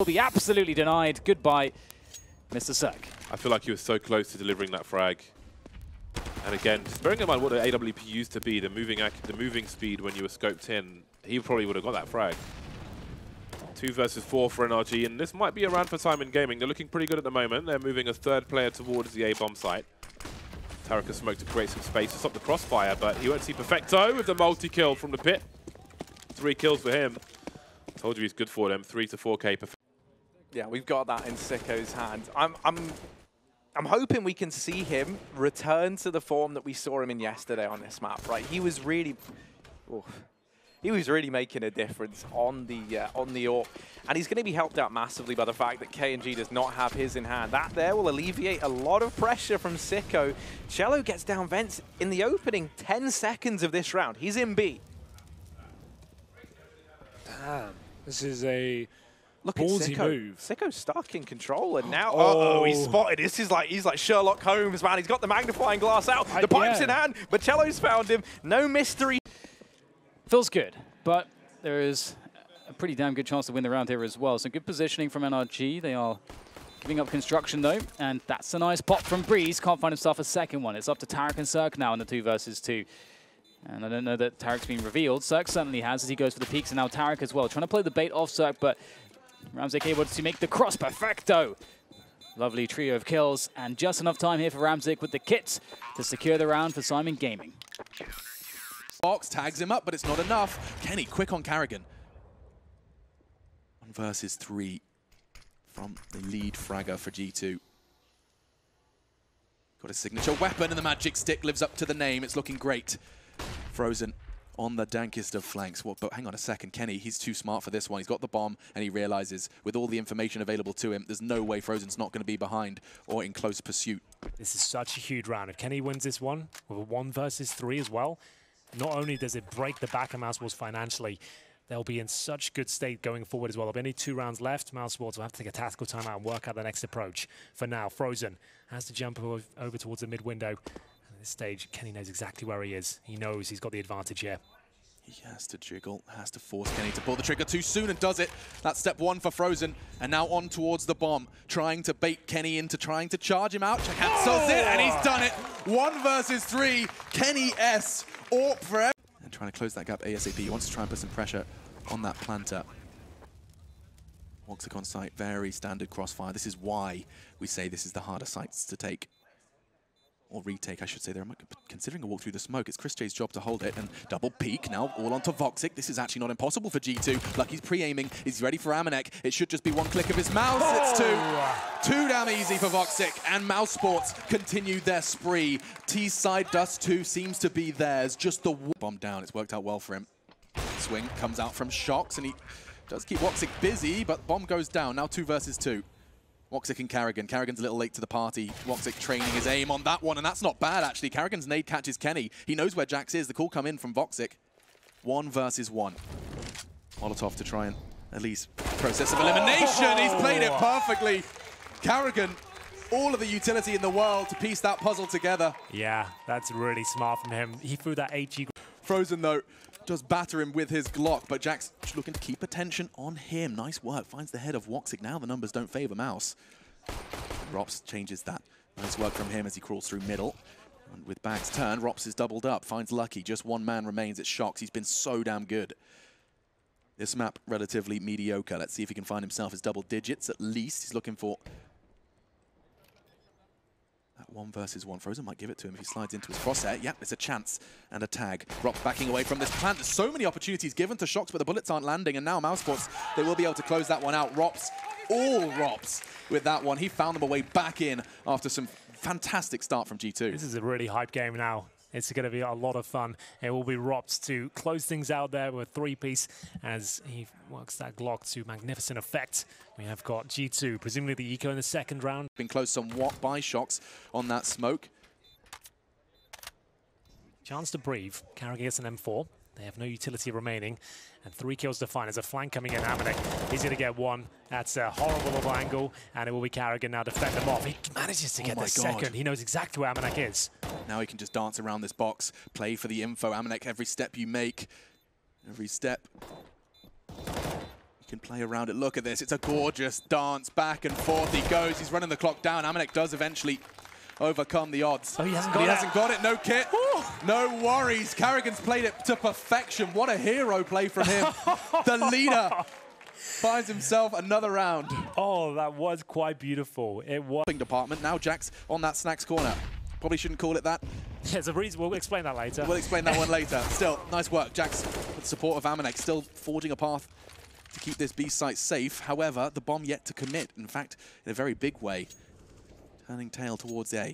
Will be absolutely denied. Goodbye, Mr. Cirque. I feel like he was so close to delivering that frag. And again, just bearing in mind what the AWP used to be, the moving speed when you were scoped in, he probably would have got that frag. 2 versus 4 for NRG, and this might be a round for Simon Gaming. They're looking pretty good at the moment. They're moving a third player towards the A-bomb site. Tarek has smoked to create some space to stop the crossfire, but he won't see Perfecto with the multi-kill from the pit. 3 kills for him. Told you he's good for them. 3 to 4K. Yeah, we've got that in Sicko's hand. I'm hoping we can see him return to the form that we saw him in yesterday on this map. Right, he was really making a difference on the AWP, and he's going to be helped out massively by the fact that KNG does not have his in hand. That there will alleviate a lot of pressure from Sicko. Cello gets down vents in the opening 10 seconds of this round. He's in B. Damn, this is a Look ballsy at Sicko. move. Sicko's stuck in control, and now, he's spotted. This is like, he's like Sherlock Holmes, man. He's got the magnifying glass out, the pipe's in hand, but Cello's found him. No mystery. Feels good, but there is a pretty damn good chance to win the round here as well. So good positioning from NRG. They are giving up construction though, and that's a nice pop from Breeze. Can't find himself a second one. It's up to Tarek and Cirque now in the 2 versus 2. And I don't know that Tarek's been revealed. Cirque certainly has as he goes for the peaks, and now Tarek as well. Trying to play the bait off Cirque, but Ramzik able to make the cross. Perfecto. Lovely trio of kills, and just enough time here for Ramzik with the kits to secure the round for Simon Gaming. Box tags him up, but it's not enough. Kenny quick on Carrigan. 1 versus 3 from the lead fragger for G2. Got a signature weapon, and the magic stick lives up to the name. It's looking great. Frozen on the dankest of flanks. Well, but hang on a second, Kenny, he's too smart for this one. He's got the bomb, and he realizes with all the information available to him, there's no way Frozen's not going to be behind or in close pursuit. This is such a huge round. If Kenny wins this one with a 1 versus 3 as well, not only does it break the back of Mousesports financially, they'll be in such good state going forward as well. There'll be only 2 rounds left. Mousesports will have to take a tactical timeout and work out the next approach. For now, Frozen has to jump over towards the mid-window. At this stage, Kenny knows exactly where he is. He knows he's got the advantage here. He has to jiggle, has to force Kenny to pull the trigger too soon, and does it. That's step 1 for Frozen, and now on towards the bomb, trying to bait Kenny into trying to charge him out. Cancels it, and he's done it. 1 versus 3, Kenny S. AWP forever. And trying to close that gap ASAP. He wants to try and put some pressure on that planter. Woxic on site, very standard crossfire. This is why we say this is the harder sites to take. Or retake, I should say. They're considering a walk through the smoke. It's Chris J's job to hold it, and double peek. Now all onto Woxic. This is actually not impossible for G2. Lucky's pre-aiming. He's ready for Amanek. It should just be 1 click of his mouse. It's 2. 2 damn easy for Woxic, and Mousesports continue their spree. T's side Dust 2 seems to be theirs. Just the bomb down. It's worked out well for him. Swing comes out from Shox, and he does keep Woxic busy, but bomb goes down. Now 2 versus 2. Woxic and Carrigan. Carrigan's a little late to the party. Woxic training his aim on that one, and that's not bad, actually. Carrigan's nade catches Kenny. He knows where Jax is. The call come in from Woxic. 1 versus 1. Molotov to try and at least process of elimination. He's played it perfectly. Carrigan, all of the utility in the world to piece that puzzle together. Yeah, that's really smart from him. He threw that HE. Frozen, though, does batter him with his Glock, but Jax looking to keep attention on him. Nice work. Finds the head of Woxic. Now the numbers don't favor Mouse. Rops changes that. Nice work from him as he crawls through middle. And with Bag's turn, Rops is doubled up. Finds Lucky. Just 1 man remains. It's Shox. He's been so damn good. This map, relatively mediocre. Let's see if he can find himself his double digits at least. He's looking for that 1 versus 1. Frozen might give it to him if he slides into his crosshair. Yep, it's a chance and a tag. Rops backing away from this plant. There's so many opportunities given to Shox, but the bullets aren't landing, and now Mousesports, they will be able to close that one out. Rops, all Rops with that one. He found them a way back in after some fantastic start from G2. This is a really hype game now. It's going to be a lot of fun. It will be Rops to close things out there with 3-piece as he works that Glock to magnificent effect. We have got G2, presumably the eco in the 2nd round. Been close somewhat by Shox on that smoke. Chance to breathe. Carrigan gets an M4. They have no utility remaining. And 3 kills to find. There's a flank coming in. Amanek, he's going to get 1. That's a horrible little angle. And it will be Carrigan now to fend them off. He manages to get the 2nd. He knows exactly where Amanek is. Now he can just dance around this box, play for the info. Amanek, every step you make, every step, you Can play around it. Look at this. It's a gorgeous dance. Back and forth he goes. He's running the clock down. Amanek does eventually overcome the odds. Oh, he hasn't got it. No kit. No worries. Carrigan's played it to perfection. What a hero play from him. The leader finds himself another round. Oh, that was quite beautiful. It was. Department. Now Jax on that snacks corner. Probably shouldn't call it that. There's a reason. We'll explain that later. We'll explain that one later. Still, nice work. Jax with the support of Amanek still forging a path to keep this B site safe. However, the bomb yet to commit. In fact, in a very big way, turning tail towards A.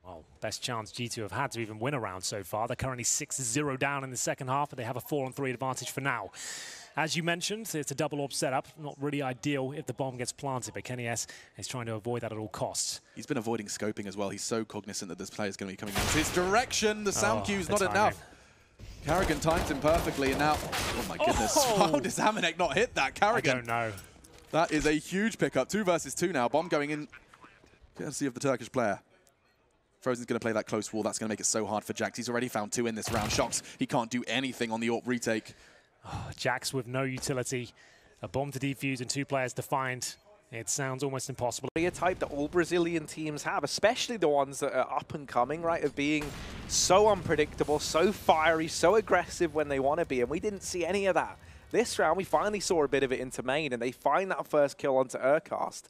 Well, best chance G2 have had to even win a round so far. They're currently 6-0 down in the second half, but they have a 4-on-3 advantage for now. As you mentioned, it's a double orb setup. Not really ideal if the bomb gets planted, but Kenny S is trying to avoid that at all costs. He's been avoiding scoping as well. He's so cognizant that this player is going to be coming in his direction. The sound cue's not enough. Carrigan times him perfectly, and now, oh my goodness, how does Amanek not hit that? Carrigan. I don't know. That is a huge pickup. 2 versus 2 now. Bomb going in, courtesy of the Turkish player. Frozen's going to play that close wall. That's going to make it so hard for Jax. He's already found 2 in this round. Shox, he can't do anything on the AWP retake. Oh, Jax with no utility. A bomb to defuse and 2 players to find. It sounds almost impossible. A type that all Brazilian teams have, especially the ones that are up and coming, right, of being so unpredictable, so fiery, so aggressive when they want to be, and we didn't see any of that. This round, we finally saw a bit of it into main, and they find that first kill onto Urcast.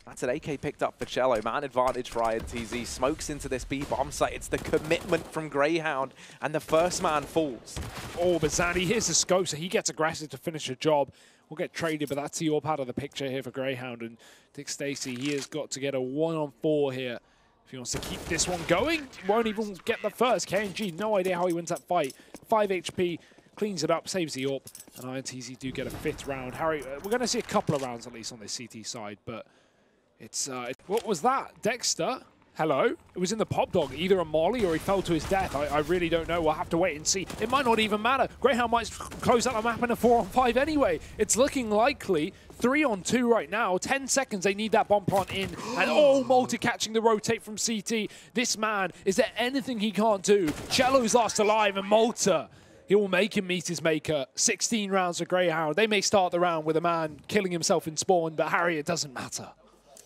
That's an AK picked up for Cello. Man advantage for INTZ. Smokes into this B bomb site. It's the commitment from Greyhound, and the first man falls. Oh, but Zanny, here's the scope, so he gets aggressive to finish the job. We'll get traded, but that's the AWP out of the picture here for Greyhound. And Dick Stacey, he has got to get a 1-on-4 here. If he wants to keep this one going, won't even get the first. KNG, no idea how he wins that fight. 5 HP, cleans it up, saves the AWP, and INTZ do get a 5th round. Harry, we're going to see a couple of rounds at least on this CT side, but it's... what was that? Dexter? Hello? It was in the pop dog, either a molly or he fell to his death. I really don't know. We'll have to wait and see. It might not even matter. Greyhound might close out the map in a 4-on-5 anyway. It's looking likely. 3-on-2 right now. 10 seconds, they need that bomb plant in. And oh, Malta catching the rotate from CT. This man, is there anything he can't do? Cello's last alive, and Malta, he will make him meet his maker. 16 rounds for Greyhound. They may start the round with a man killing himself in spawn, but Harry, it doesn't matter.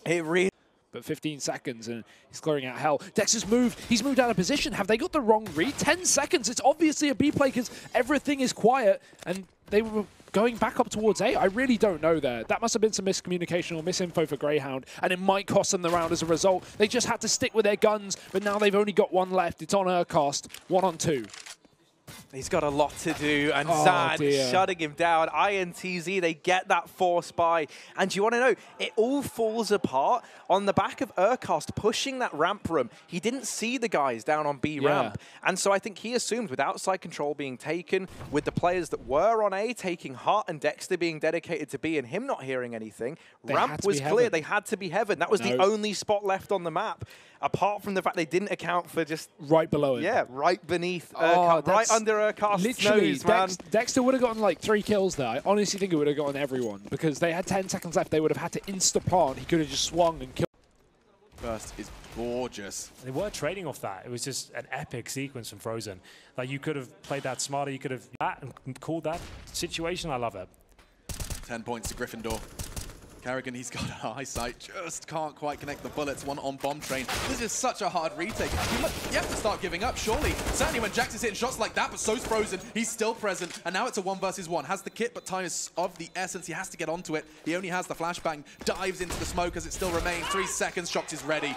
It really... But 15 seconds and he's clearing out hell. Dexter's moved. He's moved out of position. Have they got the wrong read? 10 seconds. It's obviously a B play because everything is quiet and they were going back up towards A. I really don't know there. That must have been some miscommunication or misinfo for Greyhound, and it might cost them the round as a result. They just had to stick with their guns, but now they've only got 1 left. It's on Urcast, 1-on-2. He's got a lot to do, and Zan shutting him down. INTZ, they get that force by. And you want to know, it all falls apart on the back of Urcast pushing that ramp room. He didn't see the guys down on B ramp. And so I think he assumed with outside control being taken, with the players that were on A taking Hart and Dexter being dedicated to B and him not hearing anything, ramp was clear. They had to be heaven. That was the only spot left on the map. Apart from the fact they didn't account for just... Right below it. Yeah, right beneath Urcast, right under Urcast's nose, man. Dexter would have gotten like 3 kills there. I honestly think it would have gotten everyone because they had 10 seconds left. They would have had to insta-plant. He could have just swung and killed. First is gorgeous. They were trading off that. It was just an epic sequence from Frozen. Like, you could have played that smarter. You could have that and called that situation. I love it. 10 points to Gryffindor. Carrigan, he's got an eyesight, just can't quite connect the bullets. 1 on bomb train. This is such a hard retake. You have to start giving up, surely. Certainly when Jax is hitting shots like that, but so's Frozen. He's still present, and now it's a 1 versus 1. Has the kit, but time is of the essence. He has to get onto it. He only has the flashbang. Dives into the smoke as it still remains. 3 seconds. Shox is ready.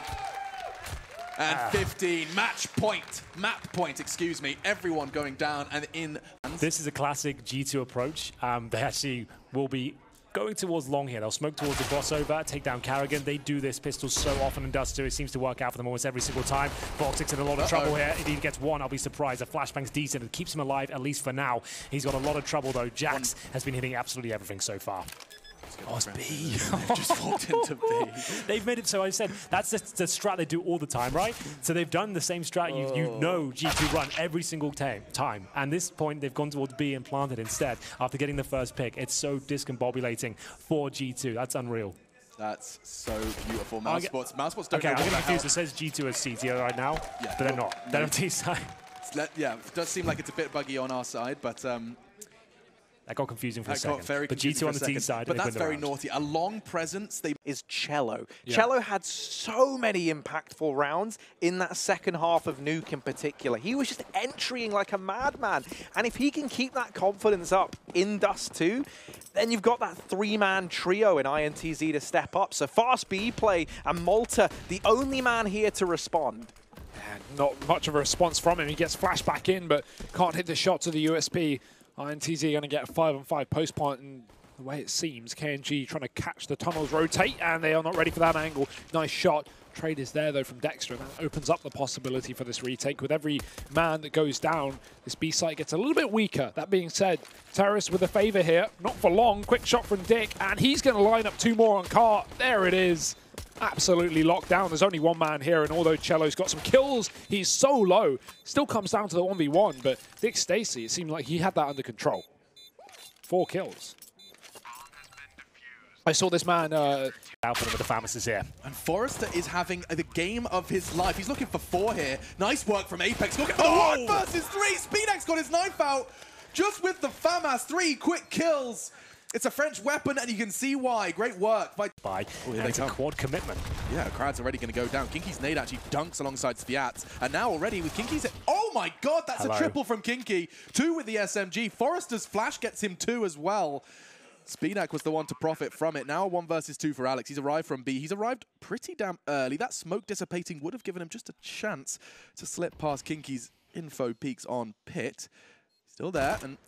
And 15. Match point. Map point, excuse me. Everyone going down and in. This is a classic G2 approach. They actually will be going towards long here. They'll smoke towards the crossover, take down Carrigan. They do this pistol so often and does too. It seems to work out for them almost every single time. Voxic's in a lot of trouble here. If he gets 1, I'll be surprised. The flashbang's decent and keeps him alive, at least for now. He's got a lot of trouble though. Jax has been hitting absolutely everything so far. Oh, it's B. They've just walked into B. They've made it so I said that's the strat they do all the time, right? So they've done the same strat you know G2 run every single time. And this point they've gone towards B and planted instead after getting the first pick. It's so discombobulating for G2. That's unreal. That's so beautiful. Mousesports don't know I'm what getting the confused. hell. It says G2 as CT right now, but they're not. They're on T side. Yeah, it does seem like it's a bit buggy on our side, but That got confusing for a That second. got very But confusing G2 for on a the T second. side. But and they that's win the very round. naughty. A long presence. They is Cello. Yeah. Cello had so many impactful rounds in that second half of Nuke in particular. He was just entering like a madman. And if he can keep that confidence up in Dust 2, then you've got that three-man trio in INTZ to step up. So fast B play and Malta, the only man here to respond. And not much of a response from him. He gets flashed back in, but can't hit the shot to the USP. INTZ going to get a 5-on-5 post point, and the way it seems, KNG trying to catch the tunnels rotate, and they are not ready for that angle. Nice shot. Trade is there, though, from Dexter, and that opens up the possibility for this retake. With every man that goes down, this B site gets a little bit weaker. That being said, Terrace with a favor here. Not for long. Quick shot from Dick, and he's going to line up two more on Cart. There it is. Absolutely locked down. There's only one man here, and although Cello's got some kills, he's so low. Still comes down to the 1v1, but Dick Stacy, it seemed like he had that under control. 4 kills. I saw this man Out for them with the pharmacist here. And Forrester is having the game of his life. He's looking for 4 here. Nice work from Apex. Looking for the 1 versus 3. SpeedX got his knife out just with the FAMAS. 3 quick kills. It's a French weapon, and you can see why. Great work by... And it's a quad commitment. Yeah, Crowd's already going to go down. Kinky's nade actually dunks alongside Sviat. And now already with Kinky's... Oh my god, that's a triple from Kinky. 2 with the SMG. Forrester's flash gets him 2 as well. SpeedX was the one to profit from it. Now 1 versus 2 for Alex. He's arrived from B. He's arrived pretty damn early. That smoke dissipating would have given him just a chance to slip past Kinky's info peaks on Pit. Still there, and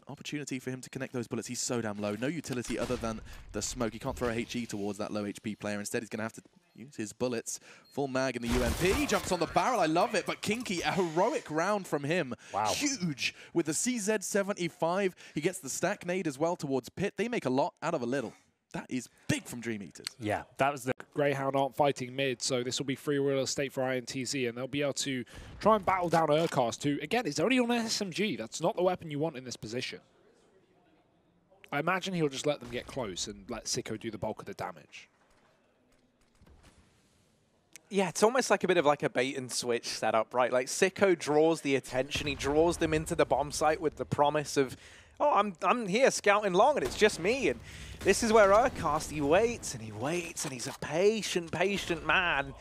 opportunity for him to connect those bullets. He's so damn low. No utility other than the smoke. He can't throw a HE towards that low HP player. Instead, he's going to have to use his bullets. Full mag in the UMP. He jumps on the barrel. I love it. But Kinky, a heroic round from him. Wow. Huge. With the CZ75, he gets the stack nade as well towards Pit. They make a lot out of a little. That is big from Dream Eaters. Yeah, that was the... Greyhound aren't fighting mid, so this will be free real estate for INTZ, and they'll be able to try and battle down Urcast, who, again, is only on an SMG. That's not the weapon you want in this position. I imagine he'll just let them get close and let Sicko do the bulk of the damage. Yeah, it's almost like a bit of like a bait and switch setup, right? Like Sicko draws the attention. He draws them into the bomb site with the promise of, oh, I'm here scouting long and it's just me. And this is where Urcast, he waits and he waits and he's a patient, patient man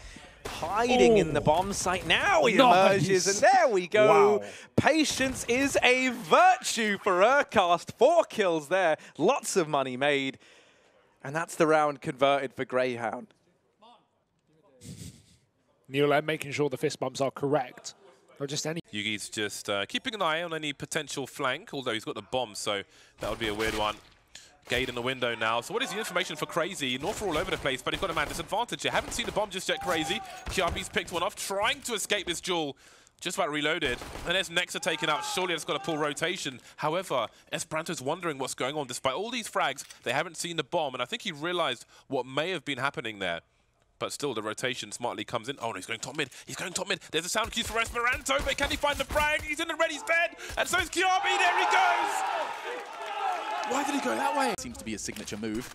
hiding in the bomb site. Now he emerges and there we go. Wow. Patience is a virtue for Urcast. 4 kills there, lots of money made. And that's the round converted for Greyhound. Neil making sure the fist bumps are correct. Or just any... Yugi's just keeping an eye on any potential flank, although he's got the bomb, so that would be a weird one. Gade in the window now. So what is the information for Crazy? North are all over the place, but he's got a man disadvantage here. Haven't seen the bomb just yet, Crazy. Kiabi's picked one off, trying to escape this duel. Just about reloaded. And there's Nexa taken out. Surely it's got a pull rotation. However, Esperanto's wondering what's going on. Despite all these frags, they haven't seen the bomb, and I think he realized what may have been happening there. But still, the rotation smartly comes in. Oh, no, he's going top mid. He's going top mid. There's a sound cue for Esperanto, but can he find the frag? He's in the red. He's dead. And so is Kiabi. There he goes. Why did he go that way? Seems to be a signature move.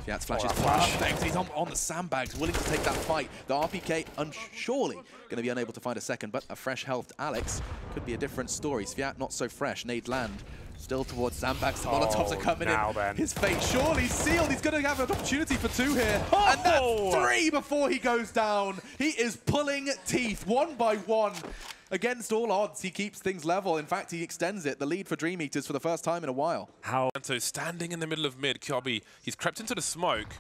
Fiat's flashes perfect. He's on the sandbags, willing to take that fight. The RPK, surely going to be unable to find a second, but a fresh health Alex could be a different story. Sviat not so fresh. Nade land. Still towards sandbags. The Molotovs are coming in. Then. His fate surely sealed. He's going to have an opportunity for 2 here. And that's 3 before he goes down. He is pulling teeth 1 by 1. Against all odds, he keeps things level. In fact, he extends it. The lead for Dream Eaters for the first time in a while. So standing in the middle of mid, Kiabi, he's crept into the smoke.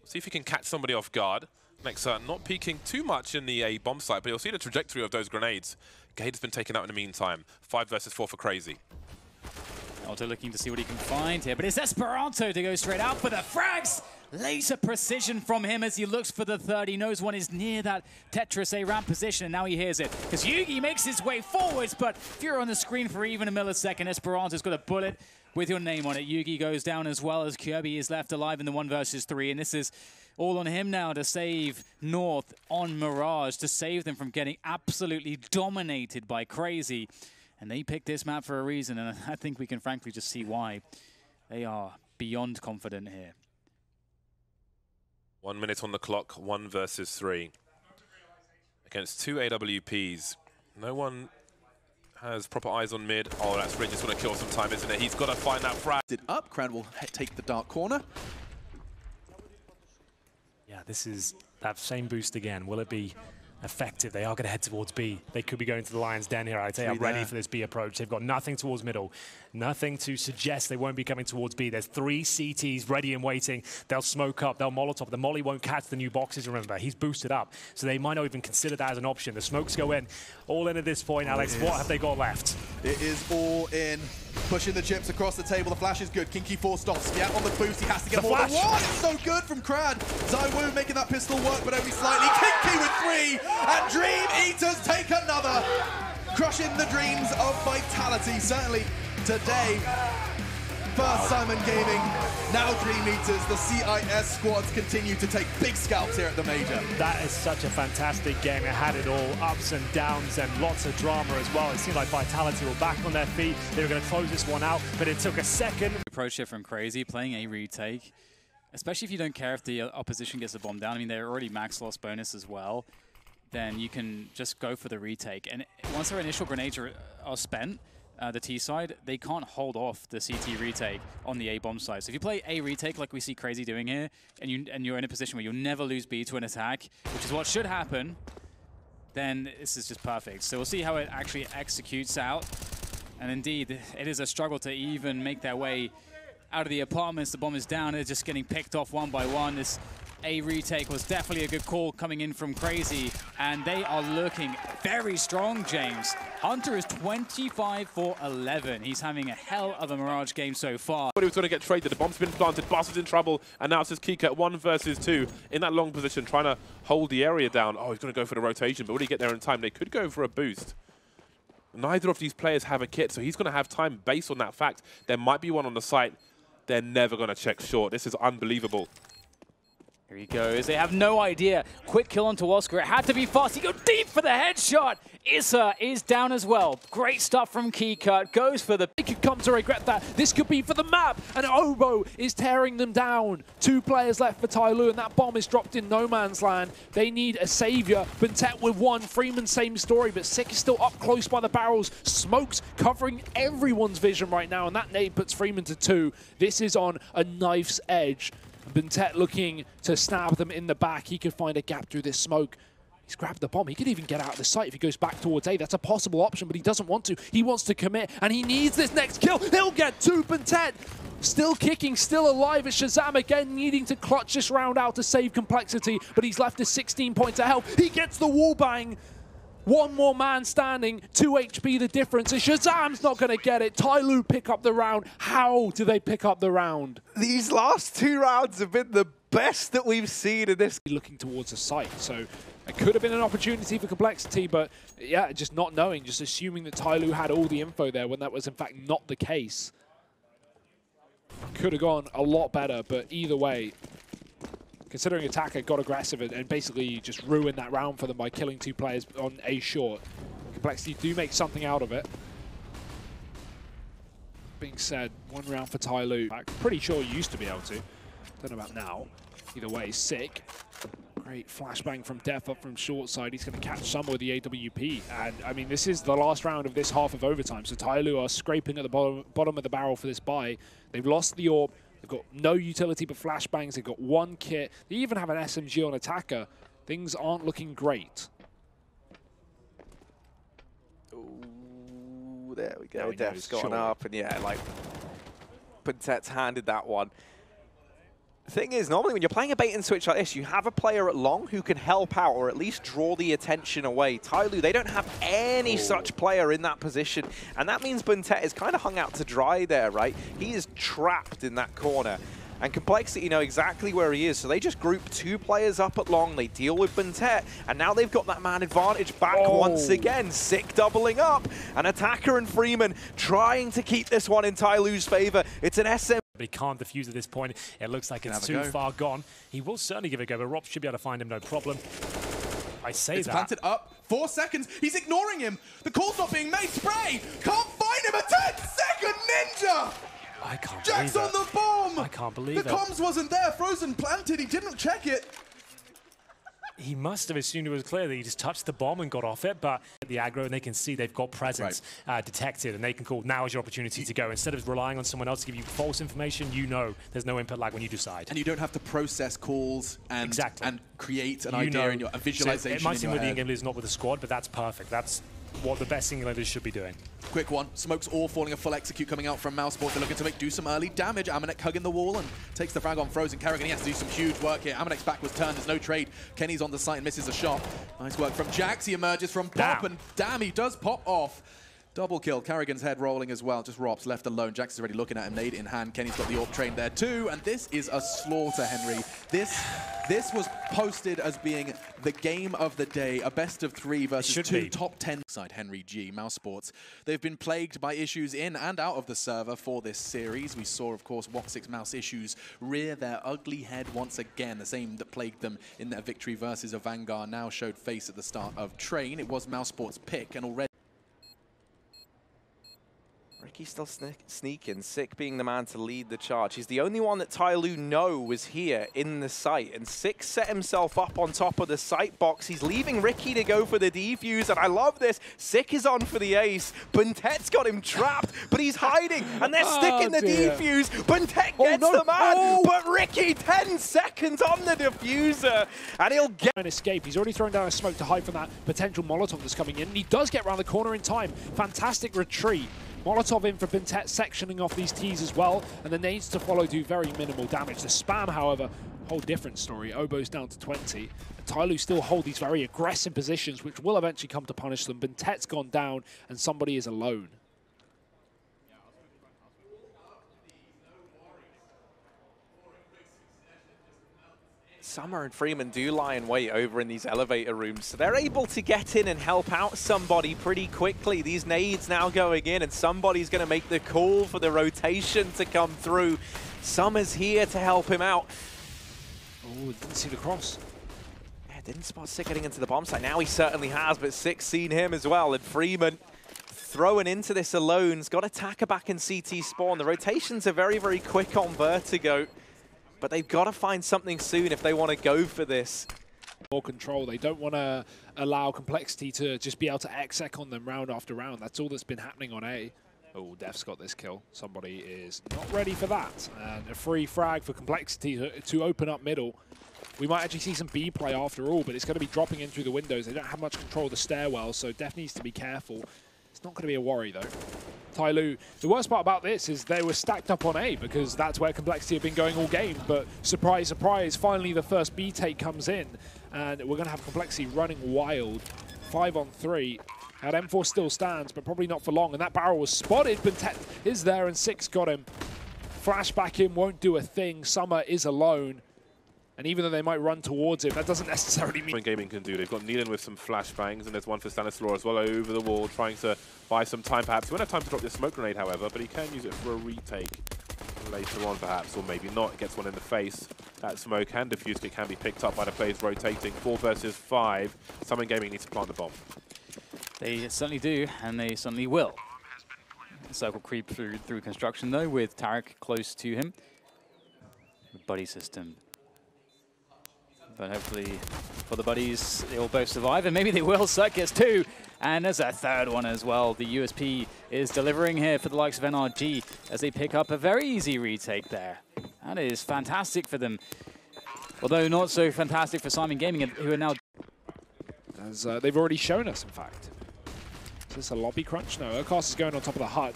See if he can catch somebody off guard. Nexa not peeking too much in the A bomb site, but you'll see the trajectory of those grenades. Gade has been taken out in the meantime. 5 versus 4 for Crazy. Otto looking to see what he can find here, but it's Esperanto to go straight out for the frags. Laser precision from him as he looks for the third. He knows one is near that Tetris A-ramp position, and now he hears it. Because Yugi makes his way forwards, but if you're on the screen for even a millisecond, Esperanto's got a bullet with your name on it. Yugi goes down as well as Kirby is left alive in the 1 versus 3, and this is all on him now to save North on Mirage, to save them from getting absolutely dominated by Crazy. And they picked this map for a reason, and I think we can frankly just see why. They are beyond confident here. 1 minute on the clock, 1 versus 3. Against 2 AWPs. No one has proper eyes on mid. Oh, that's really just going to kill some time, isn't it? He's got to find that frag. Up, Crowd will take the dark corner. Yeah, this is that same boost again. Will it be effective? They are going to head towards B. They could be going to the Lion's Den here. I'd say I'm ready for this B approach. They've got nothing towards middle. Nothing to suggest they won't be coming towards B. There's 3 CTs ready and waiting. They'll smoke up. They'll Molotov. The Molly won't catch the new boxes, remember. He's boosted up. So they might not even consider that as an option. The smokes go in. All in at this point, Alex. What have they got left? It is all in. Pushing the chips across the table. The flash is good. Kinky 4 stops. Yeah, on the boost. He has to get more than 1. It's so good from Crad. Zaiwu making that pistol work, but only slightly. Kinky with 3. And Dream Eaters take another. Crushing the dreams of Vitality. Certainly today. First Simon Gaming, now Dream Eaters. The CIS squads continue to take big scalps here at the Major. That is such a fantastic game. It had it all, ups and downs and lots of drama as well. It seemed like Vitality were back on their feet. They were going to close this one out, but it took a second. Approach here from Crazy, playing a retake, especially if you don't care if the opposition gets a bomb down. I mean, they're already max loss bonus as well. Then you can just go for the retake. And once their initial grenades are spent, the T side, they can't hold off the CT retake on the A bomb side. So if you play A retake like we see Crazy doing here, and you're in a position where you'll never lose B to an attack, which is what should happen, then this is just perfect. So we'll see how it actually executes out. And indeed, it is a struggle to even make their way out of the apartments. The bomb is down. They're just getting picked off one by one. This A retake was definitely a good call coming in from Crazy, and they are looking very strong, James. Hunter is 25 for 11. He's having a hell of a Mirage game so far. But he was going to get traded. The bomb's been planted. Bust is in trouble, and now it's just Kika at 1 versus 2 in that long position, trying to hold the area down. Oh, he's going to go for the rotation, but will he get there in time? They could go for a boost. Neither of these players have a kit, so he's going to have time based on that fact. There might be one on the site. They're never going to check short. This is unbelievable. Here he goes. They have no idea. Quick kill onto Oscar. It had to be fast. He goes deep for the headshot. Issa is down as well. Great stuff from Keycut. Goes for the... They could come to regret that. This could be for the map. And Obo is tearing them down. 2 players left for Tyloo, and that bomb is dropped in no man's land. They need a savior. Bentet with 1. Freeman, same story, but Sick is still up close by the barrels. Smokes covering everyone's vision right now, and that nade puts Freeman to 2. This is on a knife's edge. Bentet looking to stab them in the back. He could find a gap through this smoke. He's grabbed the bomb. He could even get out of the site if he goes back towards A. That's a possible option, but he doesn't want to. He wants to commit, and he needs this next kill. He'll get 2. Bentet still kicking, still alive. It's Shazam again needing to clutch this round out to save Complexity, but he's left with 16 points of health. He gets the wall bang. 1 more man standing, 2 HP the difference, and Shazam's not going to get it. Tyloo pick up the round. How do they pick up the round? These last 2 rounds have been the best that we've seen in this. Looking towards the site, so it could have been an opportunity for Complexity, but yeah, just not knowing, just assuming that Tyloo had all the info there when that was in fact not the case. Could have gone a lot better, but either way, considering Attacker got aggressive and basically just ruined that round for them by killing 2 players on A short. Complexity do make something out of it. Being said, 1 round for Tyloo. I'm pretty sure you used to be able to. Don't know about now. Either way, Sick. Great flashbang from Def up from short side. He's going to catch some with the AWP. And, I mean, this is the last round of this half of overtime. So Tyloo are scraping at the bottom of the barrel for this buy. They've lost the AWP. They've got no utility but flashbangs. They've got 1 kit. They even have an SMG on Attacker. Things aren't looking great. Ooh, there we go. Def's gone up, and yeah, like, Bentet's handed that one. The thing is, normally when you're playing a bait and switch like this, you have a player at long who can help out or at least draw the attention away. Tyloo, they don't have any such player in that position, and that means Bentet is kind of hung out to dry there, right? He is trapped in that corner. And Complexity know exactly where he is, so they just group 2 players up at long. They deal with Bentet, and now they've got that man advantage back once again. Sick doubling up, and Attacker and Freeman trying to keep this one in Tyloo's favor. It's an SM. But he can't defuse at this point. It looks like it's too far gone. He will certainly give it a go, but Rob should be able to find him, no problem. I say it's planted up. 4 seconds. He's ignoring him. The call's not being made. Spray. Can't find him. A 10-second ninja. I can't Jack's believe it. on the bomb. I can't believe the it. comms wasn't there. Frozen planted. He didn't check it. He must have assumed it was clear that he just touched the bomb and got off it, but the aggro, and they can see they've got presence detected, and they can call, now is your opportunity to go. Instead of relying on someone else to give you false information, you know there's no input lag when you decide. And you don't have to process calls and, and create an idea in your visualization. So it might seem with the in-game leaders, not with the squad, but that's perfect. That's what the best single leaders should be doing. Quick one. Smoke's all falling, a full execute coming out from Mouseport. They're looking to do some early damage. Amanek hugging the wall and takes the frag on Frozen. Kerrigan, he has to do some huge work here. Amanek's back was turned. There's no trade. Kenny's on the site and misses a shot. Nice work from Jax. He emerges from Pop, and damn, he does pop off. Double kill. Carrigan's head rolling as well. Just Rops left alone. Jax is already looking at him, nade in hand. Kenny's got the AWP train there too. And this is a slaughter, Henry. This was posted as being the game of the day. A best of 3 versus 2 top 10 side Henry G. Mousesports. They've been plagued by issues in and out of the server for this series. We saw, of course, Woxic's mouse issues rear their ugly head once again. The same that plagued them in their victory versus a Vanguard now showed face at the start of Train. It was Mousesports' pick, and already Ricky's still sneaking, Sick being the man to lead the charge. He's the only one that Tyloo know was here in the site, and Sick set himself up on top of the site box. He's leaving Ricky to go for the defuse, and I love this. Sick is on for the ace. Buntet's got him trapped, but he's hiding, and they're sticking the defuse. Buntet gets the man, but Ricky, 10 seconds on the diffuser, and he'll get an escape. He's already thrown down a smoke to hide from that potential Molotov that's coming in, and he does get around the corner in time. Fantastic retreat. Molotov in for Bintet, sectioning off these Ts as well, and the nades to follow do very minimal damage. The spam, however, whole different story. Obo's down to 20. Tyloo still hold these very aggressive positions, which will eventually come to punish them. Bintet's gone down, and somebody is alone. Summer and Freeman do lie in wait over in these elevator rooms, so they're able to get in and help out somebody pretty quickly. These nades now going in, and somebody's going to make the call for the rotation to come through. Summer's here to help him out. Oh, didn't see the cross. Yeah, didn't spot Sick getting into the bomb site. Now he certainly has, but Sick's seen him as well, and Freeman throwing into this alone. He's got Attacker back in CT spawn. The rotations are very, very quick on Vertigo, but they've got to find something soon if they want to go for this. More control. They don't want to allow Complexity to just be able to exec on them round after round. That's all that's been happening on A. Oh, Def's got this kill. Somebody is not ready for that. And a free frag for Complexity to open up middle. We might actually see some B play after all, but it's going to be dropping in through the windows. They don't have much control of the stairwell, so Def needs to be careful. It's not going to be a worry, though. Tyloo, the worst part about this is they were stacked up on A because that's where Complexity have been going all game. But surprise, surprise, finally the first B take comes in. And we're going to have Complexity running wild. 5 on 3. At M4 still stands, but probably not for long. And that barrel was spotted, but Tet is there and 6 got him. Flashback in won't do a thing. Summer is alone. And even though they might run towards him, that doesn't necessarily mean... Gaming can do. They've got Nealon with some flashbangs, and there's one for Stanislaw as well over the wall, trying to buy some time perhaps. He won't have time to drop this smoke grenade, however, but he can use it for a retake later on perhaps, or maybe not. Gets one in the face. That smoke and diffuse kick can be picked up by the players rotating. 4 versus 5. Summon Gaming needs to plant the bomb. They certainly do, and they certainly will. Circle creep through construction, though, with Tarek close to him. Buddy system. But hopefully for the buddies, they will both survive, and maybe they will. Cirque gets 2, and there's a third one as well. The USP is delivering here for the likes of NRG as they pick up a very easy retake there. That is fantastic for them. Although not so fantastic for Simon Gaming, who are now... As they've already shown us, in fact. Is this a lobby crunch? No, Urcast is going on top of the hut.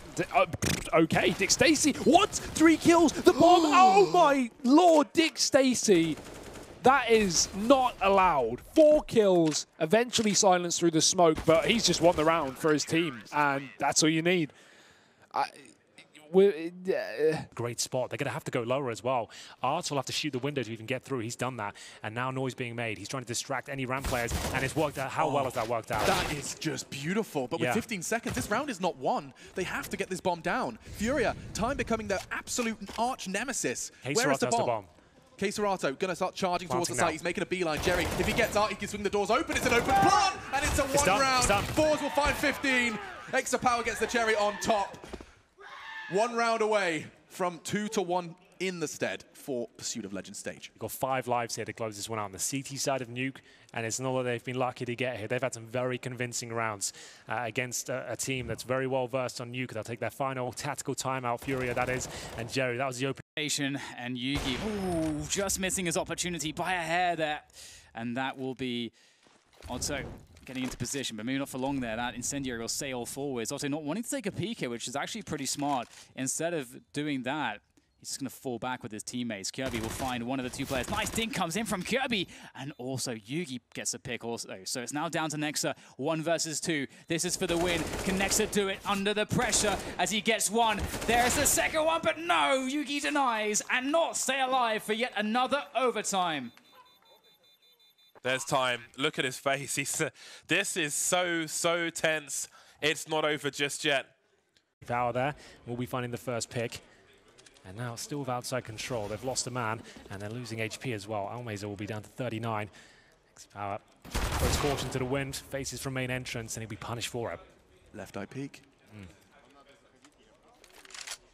Okay, Dick Stacy. What? 3 kills? The bomb? Oh my lord, Dick Stacy. That is not allowed. 4 kills, eventually silenced through the smoke, but he's just won the round for his team, and that's all you need. Great spot. They're going to have to go lower as well. Arts will have to shoot the window to even get through. He's done that, and now noise being made. He's trying to distract any ramp players, and it's worked out. How well has that worked out? That is just beautiful, but with 15 seconds, this round is not won. They have to get this bomb down. Furia, time becoming their absolute arch nemesis. Where is the bomb? Queserato going to start charging towards the site. He's making a beeline. Jerry, if he gets out, he can swing the doors open. It's an open plant, and it's a one round. Fours will find 15. Extra Power gets the cherry on top. 1 round away from 2-1 in the stead for Pursuit of Legend stage. We've got 5 lives here to close this one out on the CT side of Nuke, and it's not that they've been lucky to get here. They've had some very convincing rounds against a team that's very well versed on Nuke. They'll take their final tactical timeout, Furia that is, and Jerry, that was the open. And Yugi, ooh, just missing his opportunity by a hair there, and that will be Otto getting into position, but maybe not for long there. That Incendiary will sail forwards. Otto not wanting to take a peek here, which is actually pretty smart. Instead of doing that, he's just going to fall back with his teammates. Kirby will find one of the 2 players. Nice dink comes in from Kirby. And also Yugi gets a pick also. So it's now down to Nexa. 1 versus 2. This is for the win. Can Nexa do it under the pressure as he gets one? There's the second one, but no! Yugi denies and not stay alive for yet another overtime. There's time. Look at his face. This is so tense. It's not over just yet. Power there. We'll be finding the first pick. And now still with outside control. They've lost a man, and they're losing HP as well. Almeza will be down to 39. Power throws caution to the wind, faces from main entrance, and he'll be punished for it. Left eye peek.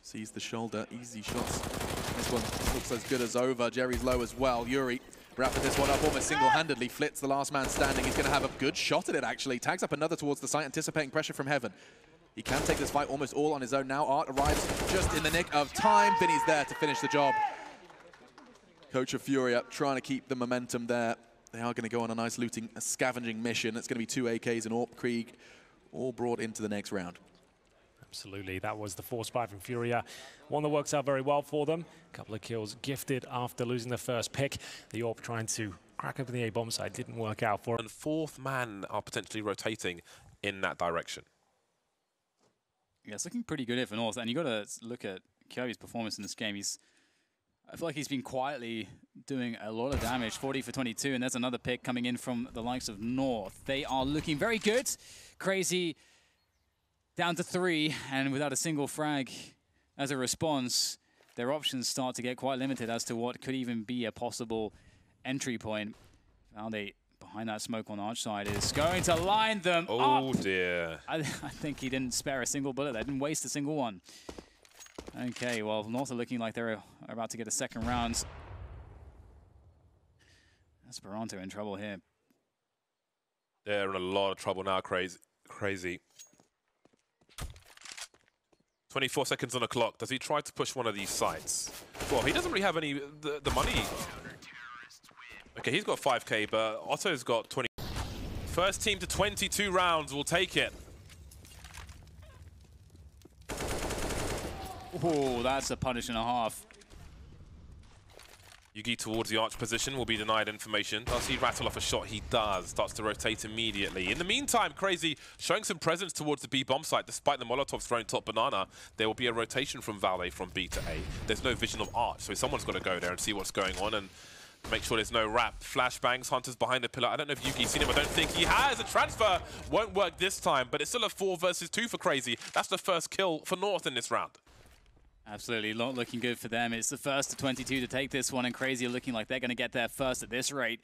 Sees the shoulder. Easy shots. This one looks as good as over. Jerry's low as well. Yuri wrapping this one up almost single-handedly. Flitz, the last man standing. He's going to have a good shot at it, actually. Tags up another towards the site, anticipating pressure from heaven. He can take this fight almost all on his own now. Art arrives just in the nick of time. Vinny's there to finish the job. Coach of Furia trying to keep the momentum there. They are going to go on a nice looting, a scavenging mission. It's going to be 2 AKs and Orp Krieg all brought into the next round. Absolutely, that was the force buy from Furia. One that works out very well for them. A couple of kills gifted after losing the first pick. The Orp trying to crack open the A-bomb side didn't work out for him. And 4th man are potentially rotating in that direction. Yeah, it's looking pretty good here for North. And you got to look at Kirby's performance in this game. I feel like he's been quietly doing a lot of damage, 40 for 22, and there's another pick coming in from the likes of North. They are looking very good. Crazy down to 3, and without a single frag as a response, their options start to get quite limited as to what could even be a possible entry point. Valde behind that smoke on the arch side is going to line them up. Oh dear. I think he didn't spare a single bullet. They didn't waste a single one. Okay, well, North are looking like they're about to get a second round. Esperanto in trouble here. They're in a lot of trouble now, crazy. 24 seconds on the clock. Does he try to push one of these sites? Well, he doesn't really have any the money. Okay, he's got 5K, but Otto's got 20. First team to 22 rounds will take it. Oh, that's a punish and a half. Yugi towards the arch position will be denied information. Does he rattle off a shot? He does. Starts to rotate immediately. In the meantime, Crazy showing some presence towards the B bomb site. Despite the Molotovs throwing top banana, there will be a rotation from Valde from B to A. There's no vision of arch, so someone's got to go there and see what's going on and make sure there's no wrap. Flashbangs, Hunter's behind the pillar. I don't know if Yugi's seen him. I don't think he has. A transfer won't work this time, but it's still a 4 versus 2 for Crazy. That's the first kill for North in this round. Absolutely, not looking good for them. It's the first to 22 to take this one, and Crazy are looking like they're going to get there first at this rate.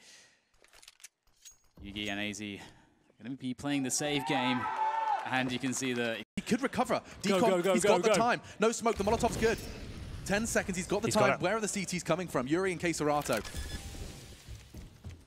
Yugi and AZ going to be playing the save game, and you can see the... He could recover. Go, He's got the time. No smoke. The Molotov's good. 10 seconds. He's got the time. Where are the CTs coming from? Yuri and Keserato.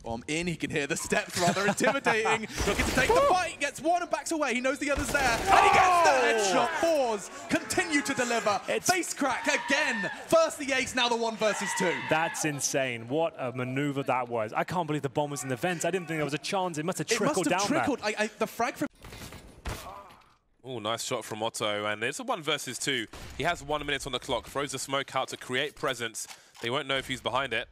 Bomb in. He can hear the steps. Rather intimidating. Looking to take the fight. Gets one and backs away. He knows the other's there. And he gets the headshot. 4s continue to deliver. Face crack again. First the ace, now the 1 versus 2. That's insane. What a maneuver that was. I can't believe the bomb was in the vents. I didn't think there was a chance. It must have trickled down there. The frag from... Oh, nice shot from Otto, and it's a 1 versus 2. He has 1 minute on the clock, throws the smoke out to create presence. They won't know if he's behind it,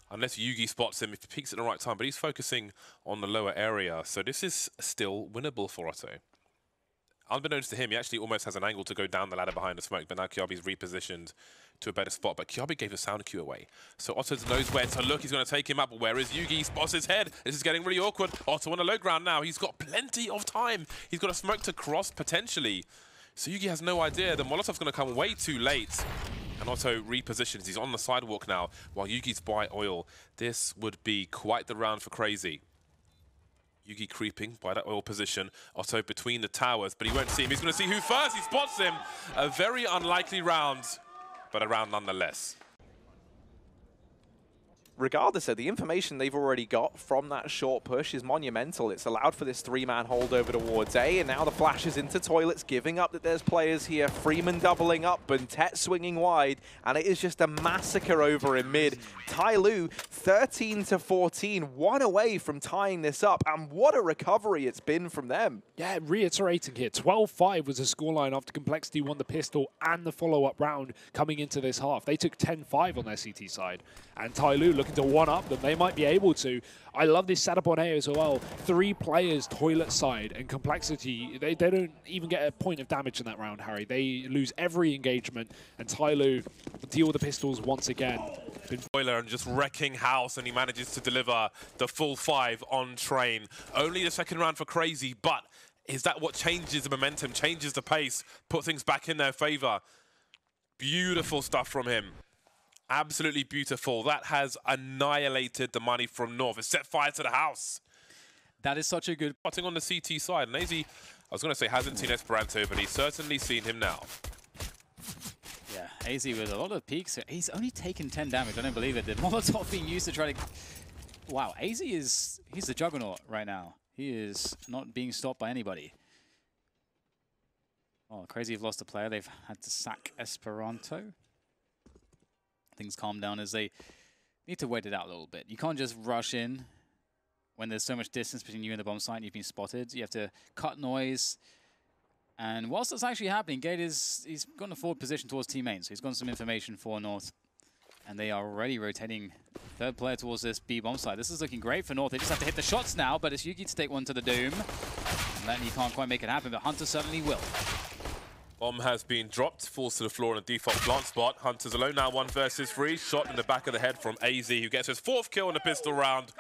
unless Yugi spots him, if he peeks at the right time, but he's focusing on the lower area, so this is still winnable for Otto. Unbeknownst to him, he actually almost has an angle to go down the ladder behind the smoke, but now Kiabi's repositioned to a better spot, but Kiabi gave a sound cue away. So Otto knows where to look, he's going to take him up, but where is Yugi? He spots his head. This is getting really awkward. Otto on the low ground now, he's got plenty of time. He's got a smoke to cross, potentially. So Yugi has no idea, the Molotov's going to come way too late. And Otto repositions, he's on the sidewalk now, while Yugi's by oil. This would be quite the round for Crazy. Yugi creeping by that oil position. Otto between the towers, but he won't see him. He's going to see who first. He spots him. A very unlikely round, but a round nonetheless. regardless, though, the information they've already got from that short push is monumental. It's allowed for this 3-man hold over towards A, and now the flashes into toilets, giving up that there's players here. Freeman doubling up, Buntet swinging wide, and it is just a massacre over in mid. Tyloo, 13-14, one away from tying this up, and what a recovery it's been from them. Yeah, reiterating here, 12-5 was the scoreline after Complexity won the pistol and the follow-up round coming into this half. They took 10-5 on their CT side, and Tyloo looking to one-up them. They might be able to. I love this setup on A as well. 3 players toilet side, and Complexity, they don't even get a point of damage in that round, Harry. They lose every engagement, and Tyloo deal with the pistols once again. Boiler and just wrecking house, and he manages to deliver the full 5 on train. Only the second round for Crazy, but is that what changes the momentum, changes the pace, put things back in their favor? Beautiful stuff from him. Absolutely beautiful. That has annihilated the money from North. It's set fire to the house. That is such a good... Putting on the CT side. And AZ, I was going to say, hasn't seen Esperanto, but he's certainly seen him now. Yeah, AZ with a lot of peaks. He's only taken 10 damage. I don't believe it. The Molotov being used to try to... Wow, AZ is... He's the juggernaut right now. He is not being stopped by anybody. Oh, Crazy have lost a player. They've had to sack Esperanto. Things calm down as they need to wait it out a little bit. You can't just rush in when there's so much distance between you and the bomb site and you've been spotted. You have to cut noise. And whilst that's actually happening, Gate he's gone a forward position towards team main, so he's gotten some information for North. And they are already rotating third player towards this B bomb site. This is looking great for North. They just have to hit the shots now, but it's Yuki to take one to the doom. And then he can't quite make it happen, but Hunter certainly will. Bomb has been dropped, falls to the floor in a default plant spot. Hunter's alone now, 1 versus 3. Shot in the back of the head from AZ, who gets his 4th kill in the pistol round.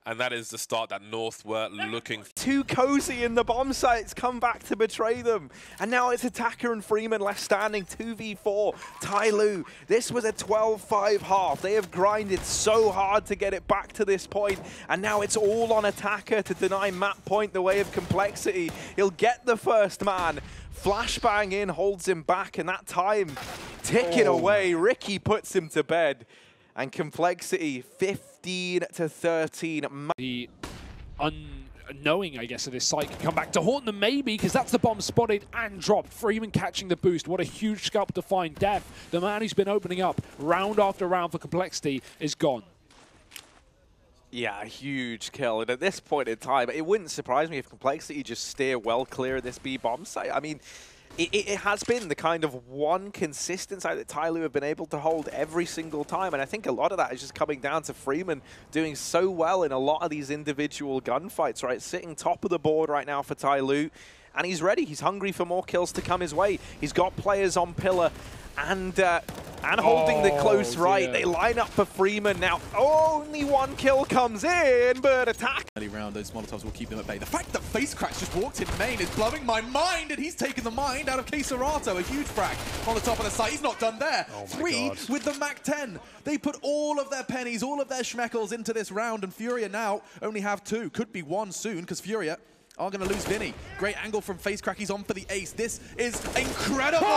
And that is the start that North were looking for. Too cozy in the bomb sites, come back to betray them. And now it's Attacker and Freeman left standing, 2v4. Tyloo, this was a 12-5 half. They have grinded so hard to get it back to this point. And now it's all on Attacker to deny map point the way of Complexity. He'll get the first man. Flashbang in, holds him back, and that time ticking away. Ricky puts him to bed. And Complexity, 15-13. The unknowing, I guess, of this site can come back to haunt them, maybe, because that's the bomb spotted and dropped. Freeman catching the boost. What a huge scalp to find. Death, the man who's been opening up round after round for Complexity, is gone. Yeah, a huge kill. And at this point in time, it wouldn't surprise me if Complexity just steer well clear of this B bomb site. I mean, it has been the kind of one consistent site that Tyloo have been able to hold every single time. And I think a lot of that is just coming down to Freeman doing so well in a lot of these individual gunfights, right? Sitting top of the board right now for Tyloo. And he's ready. He's hungry for more kills to come his way. He's got players on pillar and holding the close right. They line up for Freeman now. Only 1 kill comes in, but attack. Early round, those Molotovs will keep them at bay. The fact that Facecrack's just walked in main is blowing my mind, and he's taken the mind out of Keserato. A huge frag on the top of the site. He's not done there. 3 with the Mac-10. They put all of their pennies, all of their schmeckles into this round, and Furia now only have 2. Could be 1 soon, because Furia are going to lose Vinny. Great angle from Facecrack. He's on for the ace. This is incredible.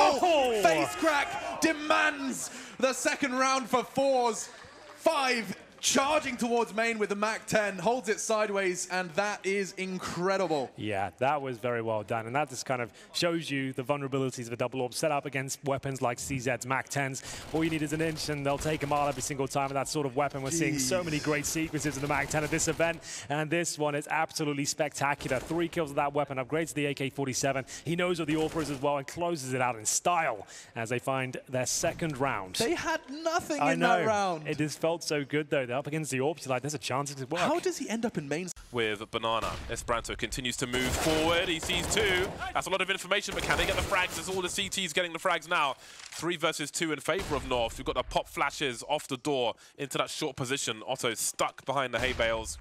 Facecrack demands the second round for 4s. 5 charging towards main with the Mac-10, holds it sideways, and that is incredible. Yeah, that was very well done, and that just kind of shows you the vulnerabilities of a double orb set up against weapons like CZ's Mac-10s. All you need is an inch, and they'll take a mile every single time with that sort of weapon. We're seeing so many great sequences in the Mac-10 at this event, and this one is absolutely spectacular. 3 kills with that weapon, upgrades to the AK-47. He knows what the offer is as well, and closes it out in style as they find their second round. They had nothing in that round. It just felt so good, though. They're up against the orbs, like, there's a chance it could work. How does he end up in main? With Banana, Esperanto continues to move forward. He sees 2. That's a lot of information, but can they get the frags? There's all the CTs getting the frags now. 3 versus 2 in favor of North. We've got the pop flashes off the door into that short position. Otto stuck behind the hay bales.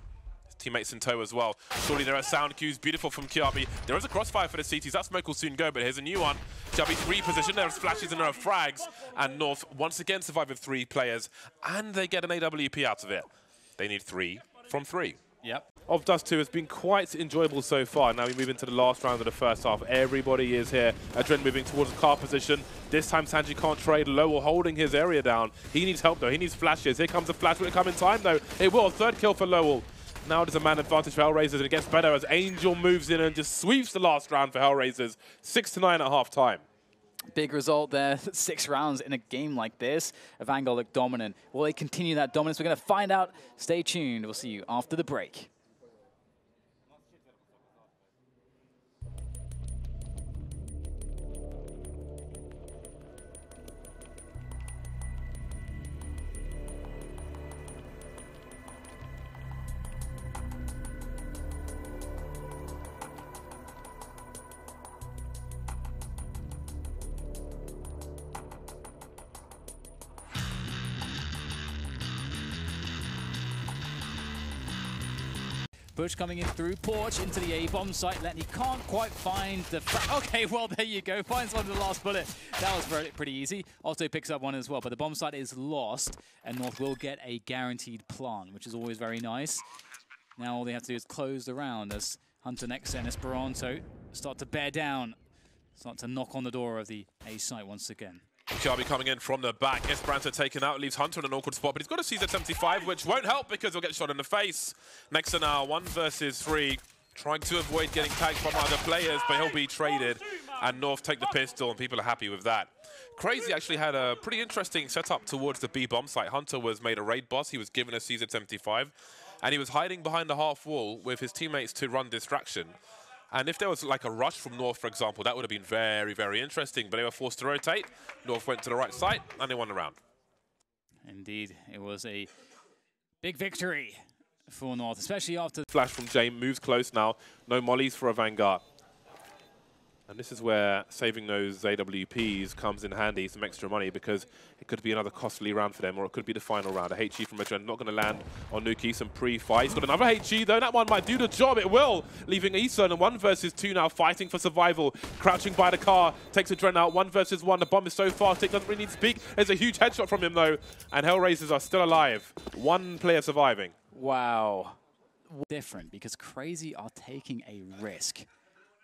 His teammates in tow as well. Surely there are sound cues. Beautiful from Kiabi. There is a crossfire for the CTs. That smoke will soon go, but here's a new one. Kiabi 3 position. There's flashes and there are frags. And North once again survive with 3 players. And they get an AWP out of it. They need 3 from 3. Yep. Of Dust 2 has been quite enjoyable so far. Now we move into the last round of the first half. Everybody is here. Adren moving towards the car position. This time Sanji can't trade. Lowell holding his area down. He needs help though. He needs flashes. Here comes a flash. Will it come in time though? It will. Third kill for Lowell. Now there's a man advantage for Hellraisers, and it gets better as Angel moves in and just sweeps the last round for Hellraisers. 6-9 at half time. Big result there. 6 rounds in a game like this. Vanguard look dominant. Will they continue that dominance? We're going to find out. Stay tuned. We'll see you after the break. Bush coming in through Porch into the A-bomb site. He can't quite find the... Okay, well, there you go. Finds one with the last bullet. That was pretty easy. Also picks up one as well, but the bomb site is lost, and North will get a guaranteed plant, which is always very nice. Now all they have to do is close the round as Hunter, Nexa, and Esperanto start to bear down, start to knock on the door of the A site once again. Kiabi coming in from the back. Esperanto taken out, leaves Hunter in an awkward spot, but he's got a CZ-75, which won't help because he'll get shot in the face. Nexa now, 1 versus 3, trying to avoid getting tagged from other players, but he'll be traded, and North take the pistol, and people are happy with that. Crazy actually had a pretty interesting setup towards the B bomb site. Hunter was made a raid boss, he was given a CZ-75, and he was hiding behind the half wall with his teammates to run distraction. And if there was like a rush from North, for example, that would have been very, very interesting. But they were forced to rotate. North went to the right side, and they won the round. Indeed, it was a big victory for North, especially after... Flash from James, moves close now. No mollies for a Vanguard. And this is where saving those AWPs comes in handy, some extra money, because it could be another costly round for them, or it could be the final round. A HE from Adren not going to land on Nuki, some pre-fight. He's got another HE, though. That one might do the job. It will, leaving Eason and 1 versus 2 now, fighting for survival. Crouching by the car, takes Adren out. 1 versus 1. The bomb is so fast, it doesn't really need to peek. There's a huge headshot from him, though. And Hellraisers are still alive. 1 player surviving. Wow. Different, because Crazy are taking a risk.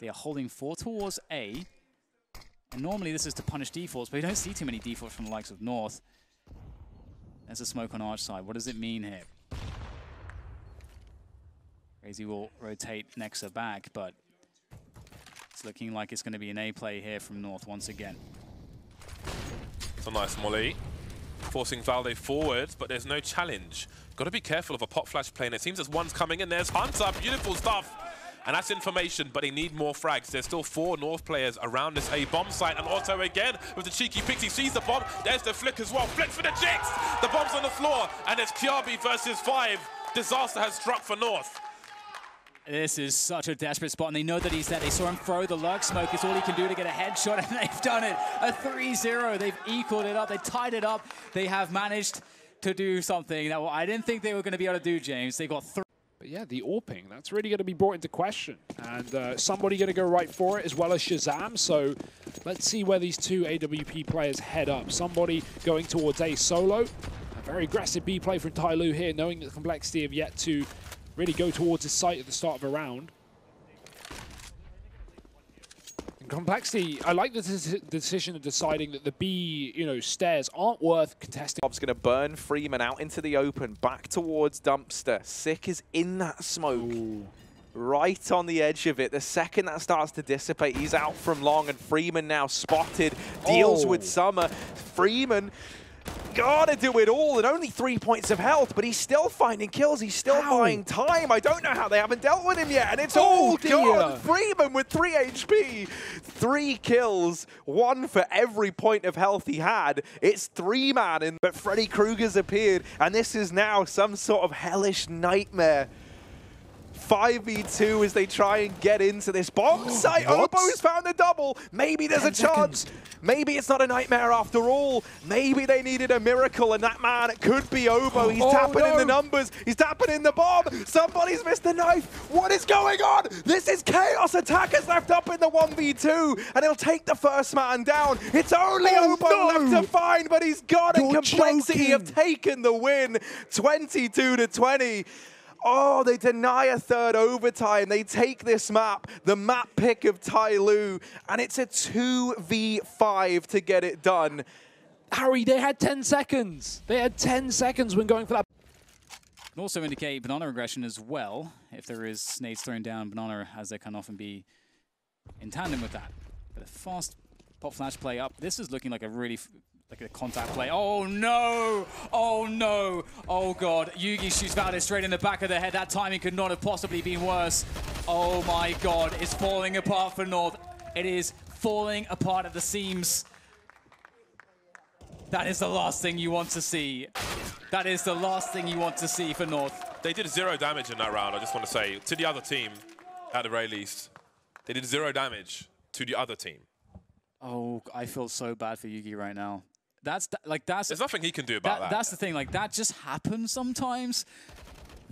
They are holding 4 towards A. And normally this is to punish defaults, but you don't see too many defaults from the likes of North. There's a smoke on Arch side. What does it mean here? Crazy will rotate Nexa back, but it's looking like it's going to be an A play here from North once again. It's a nice molly. Forcing Valde forward, but there's no challenge. Got to be careful of a pop flash play, and it seems as one's coming in. There's Hunter. Beautiful stuff. And that's information, but they need more frags. There's still 4 North players around this A bomb site, and Otto again with the cheeky pixie sees the bomb. There's the flick as well. Flick for the jigs. The bomb's on the floor, and it's Kiabi versus 5. Disaster has struck for North. This is such a desperate spot, and they know that he's there. They saw him throw the lurk smoke. It's all he can do to get a headshot, and they've done it. A 3-0. They've equaled it up. They tied it up. They have managed to do something that I didn't think they were going to be able to do, James. They got 3. But yeah, the AWPing, that's really going to be brought into question. And somebody going to go right for it, as well as Shazam. So let's see where these 2 AWP players head up. Somebody going towards A solo. A very aggressive B play from Tai Lu here, knowing that the Complexity have yet to really go towards his site at the start of a round. And Complexity, I like the decision of deciding that the B, stairs aren't worth contesting. Bob's going to burn Freeman out into the open, back towards Dumpster. Sick is in that smoke. Ooh. Right on the edge of it. The second that starts to dissipate, he's out from long, and Freeman now spotted, deals with Summer. Freeman gotta do it all, and only 3 points of health, but he's still finding kills. He's still buying time. I don't know how they haven't dealt with him yet, and it's all gone. Freeman with 3 HP. 3 kills, 1 for every point of health he had. It's 3-man, but Freddy Krueger's appeared, and this is now some sort of hellish nightmare. 5v2 as they try and get into this bomb site. Obo's found a double. Maybe there's a chance. Maybe it's not a nightmare after all. Maybe they needed a miracle, and that man, it could be Obo. He's tapping in the numbers. He's tapping in the bomb. Somebody's missed the knife. What is going on? This is chaos. Attackers left up in the 1v2, and he'll take the first man down. It's only Obo left to find, but he's got it. Complexity have taken the win. 22-20. Oh, they deny a third overtime. They take this map, the map pick of Tyloo, and it's a 2v5 to get it done. Harry, they had 10 seconds. They had 10 seconds when going for that. Can also indicate Banana aggression as well. If there is nades thrown down, Banana, as they can often be in tandem with that. But a fast pop flash play up. This is looking like a really like a contact play. Oh no! Oh no! Oh god! Yugi shoots Valdes straight in the back of the head. That timing could not have possibly been worse. Oh my god! It's falling apart for North. It is falling apart at the seams. That is the last thing you want to see. That is the last thing you want to see for North. They did 0 damage in that round, I just want to say, to the other team, at the very least. They did 0 damage to the other team. Oh, I feel so bad for Yugi right now. That's There's nothing he can do about that. That's the thing, like that just happens sometimes.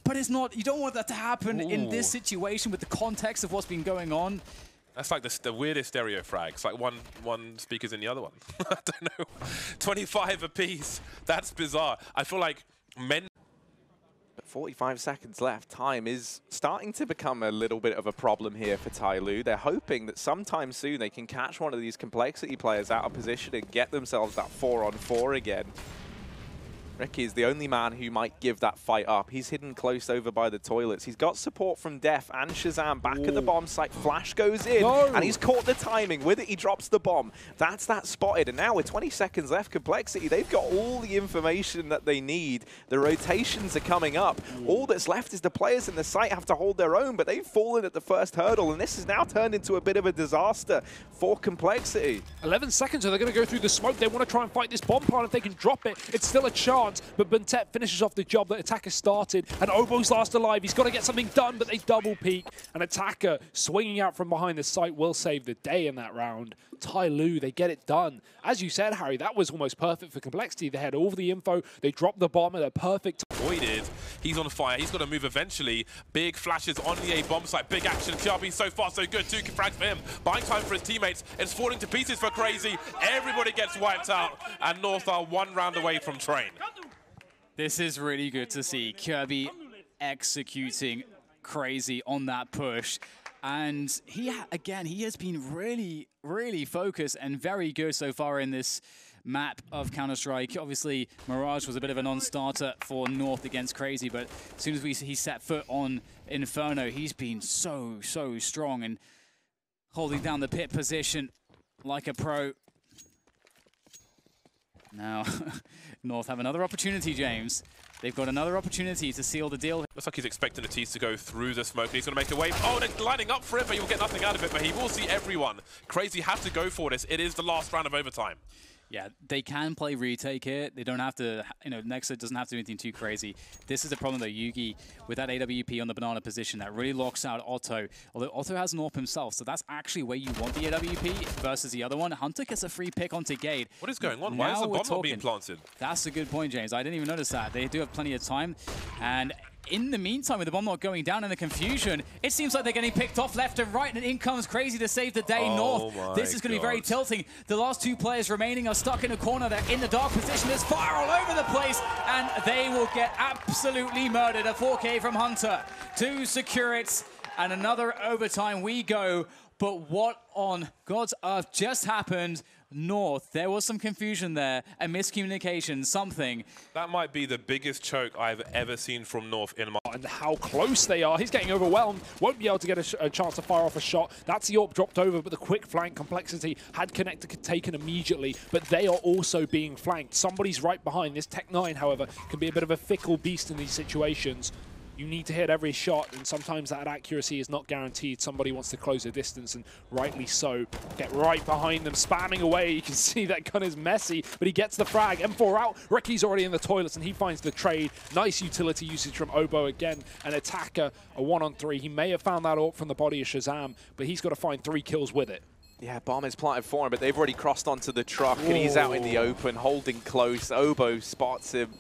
But it's not, you don't want that to happen in this situation with the context of what's been going on. That's like the weirdest stereo frags. Like one speaker's in the other one. I don't know. 25 apiece. That's bizarre. I feel like men. But 45 seconds left. Time is starting to become a little bit of a problem here for Tyloo. They're hoping that sometime soon they can catch one of these complexity players out of position and get themselves that 4-on-4 again. Ricky is the only man who might give that fight up. He's hidden close over by the toilets. He's got support from Def and Shazam back at the bomb site. Flash goes in, and he's caught the timing. With it, he drops the bomb. That's that spotted. And now with 20 seconds left, Complexity, they've got all the information that they need. The rotations are coming up. All that's left is the players in the site have to hold their own, but they've fallen at the first hurdle, and this has now turned into a bit of a disaster for Complexity. 11 seconds, so they're going to go through the smoke. They want to try and fight this bomb plant. If they can drop it, it's still a chance. But Buntet finishes off the job that Attacker started, and Obo's last alive. He's got to get something done, but they double peek. And Attacker, swinging out from behind the site, will save the day in that round. Tyloo, they get it done. As you said, Harry, that was almost perfect for Complexity. They had all the info. They dropped the bomb at a perfect time. Voided. He's on fire. He's got to move eventually. Big flashes on the A bomb site. Big action. QRB so far so good. 2 frags for him. Buying time for his teammates. It's falling to pieces for Crazy. Everybody gets wiped out. And North are 1 round away from Train. This is really good to see. Kirby executing Crazy on that push. And again, he has been really, really focused and very good so far in this map of Counter-Strike. Obviously, Mirage was a bit of a non-starter for North against Crazy, but as soon as he set foot on Inferno, he's been so strong and holding down the pit position like a pro. Now, North have another opportunity, James. They've got another opportunity to seal the deal. Looks like he's expecting the T's to go through the smoke. He's going to make a wave. Oh, they're lining up for it, but he'll get nothing out of it. But he will see everyone. Crazy have to go for this. It is the last round of overtime. Yeah, they can play retake here. They don't have to, Nexa doesn't have to do anything too crazy. This is the problem though, Yugi, with that AWP on the banana position, that really locks out Otto. Although Otto has an AWP himself, so that's actually where you want the AWP versus the other one. Hunter gets a free pick onto Gate. What is going on? Why is the bomb not being planted? That's a good point, James. I didn't even notice that. They do have plenty of time. And in the meantime, with the bomb not going down and the confusion, it seems like they're getting picked off left and right, and in comes Crazy to save the day. North. This is going to be very tilting. The last 2 players remaining are stuck in a corner. They're in the dark position. There's fire all over the place, and they will get absolutely murdered. A 4K from Hunter to secure it, and another overtime we go. But what on God's earth just happened? North, there was some confusion there, a miscommunication, something. That might be the biggest choke I've ever seen from North in my... And how close they are. He's getting overwhelmed. Won't be able to get a chance to fire off a shot. That's the AWP dropped over, but the quick flank Complexity had connector taken immediately. But they are also being flanked. Somebody's right behind. This Tech-9, however, can be a bit of a fickle beast in these situations. You need to hit every shot, and sometimes that accuracy is not guaranteed. Somebody wants to close the distance, and rightly so. Get right behind them, spamming away. You can see that gun is messy, but he gets the frag. M4 out. Ricky's already in the toilets, and he finds the trade. Nice utility usage from Obo again. An Attacker, a 1-on-3. He may have found that AWP from the body of Shazam, but he's got to find 3 kills with it. Yeah, bomb is planted for him, but they've already crossed onto the truck, and he's out in the open, holding close. Obo spots him.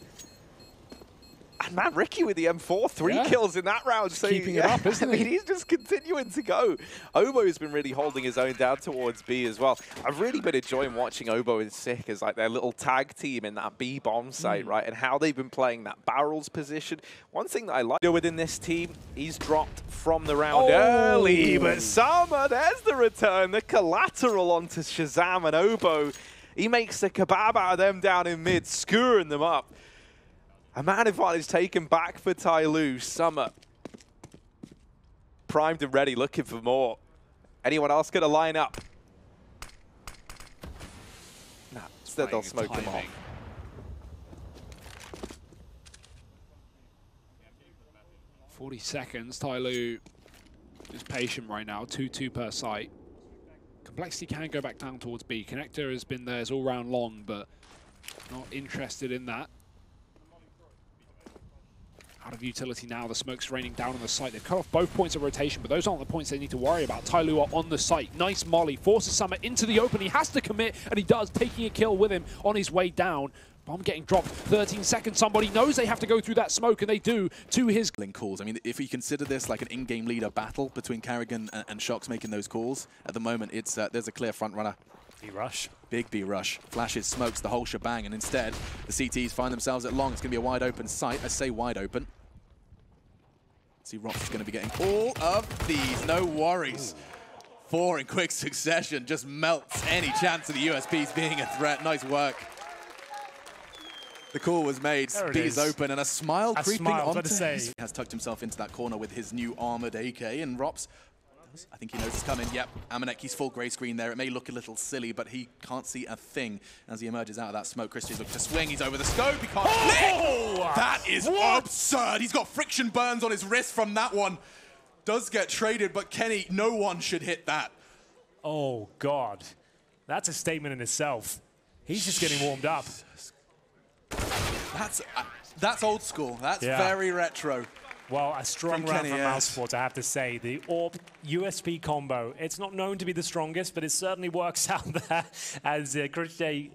And man, Ricky with the M4, 3 kills in that round. So keeping it up, isn't he? He's just continuing to go. Obo has been really holding his own down towards B as well. I've really been enjoying watching Obo and Sick as like their little tag team in that B bomb site, right? And how they've been playing that barrels position. One thing that I like within this team, he's dropped from the round early, but Sama, there's the return, the collateral onto Shazam and Obo. He makes the kebab out of them down in mid, skewering them up. A man advantage taken back for Tyloo. Summer primed and ready, looking for more. Anyone else going to line up? Nah, instead they'll smoke them off. 40 seconds. Tyloo is patient right now. 2-2 per site. Complexity can go back down towards B. Connector has been theirs all round long, but not interested in that. Out of utility now, the smoke's raining down on the site. They've cut off both points of rotation, but those aren't the points they need to worry about. Tyloo are on the site. Nice molly, forces Summer into the open. He has to commit, and he does, taking a kill with him on his way down. Bomb getting dropped, 13 seconds. Somebody knows they have to go through that smoke, and they do to his calls. I mean, if you consider this like an in-game leader battle between Carrigan and Shox making those calls, at the moment, it's there's a clear front runner. B-rush. Big B-rush. Flashes, smokes, the whole shebang, and instead, the CTs find themselves at long. It's going to be a wide open site. I say wide open. See, Rox is going to be getting all of these. No worries. 4 in quick succession. Just melts any chance of the USPs being a threat. Nice work. The call was made. B is open, and a smile creeping onto his. He has tucked himself into that corner with his new armored AK, and Rops, I think he knows it's coming. Yep, Amanek, he's full grey screen there. It may look a little silly, but he can't see a thing as he emerges out of that smoke. Christian's looking to swing. He's over the scope. He can't flick. That is absurd. He's got friction burns on his wrist from that one. Does get traded, but Kenny, no one should hit that. Oh, God. That's a statement in itself. He's just getting warmed up. That's old school. That's very retro. Well, a strong round from Mousesports, I have to say. The AWP USP combo, it's not known to be the strongest, but it certainly works out there as Christian,